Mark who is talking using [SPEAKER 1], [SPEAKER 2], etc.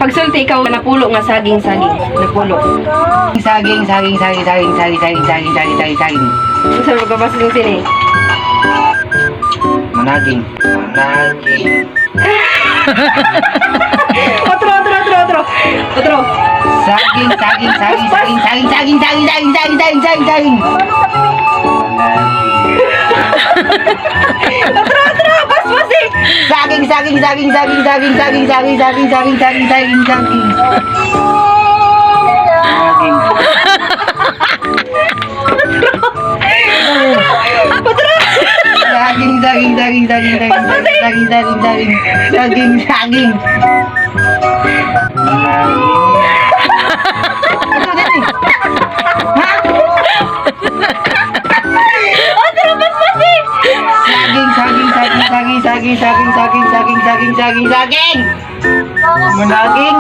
[SPEAKER 1] Pagsulti ikaw napulo nga saging. Napulo.
[SPEAKER 2] Saging.
[SPEAKER 1] Unsa mo gabas ng sini?
[SPEAKER 2] Managing.
[SPEAKER 1] Otro.
[SPEAKER 2] Saging.
[SPEAKER 1] Otro. Pas eh.
[SPEAKER 2] Saging. Saging. Managing.